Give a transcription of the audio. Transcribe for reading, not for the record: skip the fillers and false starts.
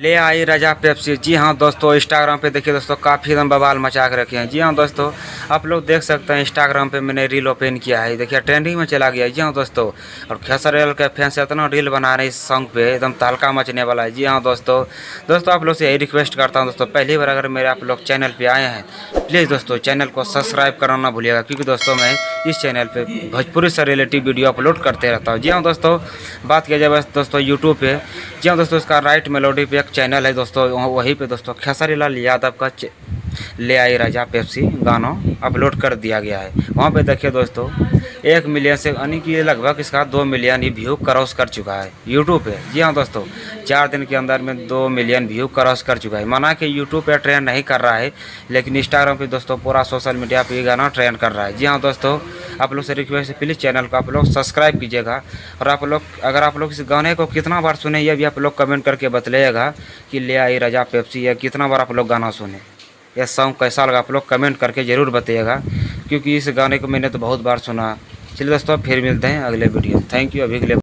ले आई रजा पेप्सी। जी हाँ दोस्तों, इंस्टाग्राम पे देखिए दोस्तों काफ़ी एकदम बवाल मचा के रखे हैं। जी हाँ दोस्तों, आप लोग देख सकते हैं इंस्टाग्राम पे मैंने रील ओपन किया है, देखिए ट्रेंडिंग में चला गया है। जी हाँ दोस्तों, और खेसरियल के फैंस इतना रील बना रहे हैं इस सॉन्ग पे, एकदम तहलका मचने वाला है। जी हाँ दोस्तों आप लोग से यही रिक्वेस्ट करता हूँ दोस्तों, पहली बार अगर मेरे आप लोग चैनल पर आए हैं प्लीज़ दोस्तों चैनल को सब्सक्राइब करना ना भूलिएगा, क्योंकि दोस्तों मैं इस चैनल पे भोजपुरी से रिलेटिव वीडियो अपलोड करते रहता हूँ। जी हाँ दोस्तों, बात किया जाए बस दोस्तों यूट्यूब पे, जी हाँ दोस्तों इसका राइट मेलोडी पे एक चैनल है दोस्तों, वहीं पे दोस्तों खेसारी लाल यादव का ले आई राजा पेप्सी गाना अपलोड कर दिया गया है। वहाँ पे देखिए दोस्तों 1 मिलियन से यानी कि लगभग इसका 2 मिलियन ही व्यू क्रॉस कर चुका है यूट्यूब पे। जी हाँ दोस्तों, 4 दिन के अंदर में 2 मिलियन व्यू क्रॉस कर चुका है। माना कि यूट्यूब पे ट्रेंड नहीं कर रहा है, लेकिन इंस्टाग्राम पे दोस्तों पूरा सोशल मीडिया पे ये गाना ट्रेंड कर रहा है। जी हाँ दोस्तों, आप लोग से रिक्वेस्ट है प्लीज़ चैनल को आप लोग सब्सक्राइब कीजिएगा, और आप लोग अगर आप लोग इस गाने को कितना बार सुने ये भी आप लोग कमेंट करके बतलाइएगा कि ले आई राजा पेप्सी या कितना बार आप लोग गाना सुने, यह सॉन्ग कैसा लगा आप लोग कमेंट करके ज़रूर बताइएगा, क्योंकि इस गाने को मैंने तो बहुत बार सुना। चलिए दोस्तों फिर मिलते हैं अगले वीडियो। थैंक यू अभी के लिए।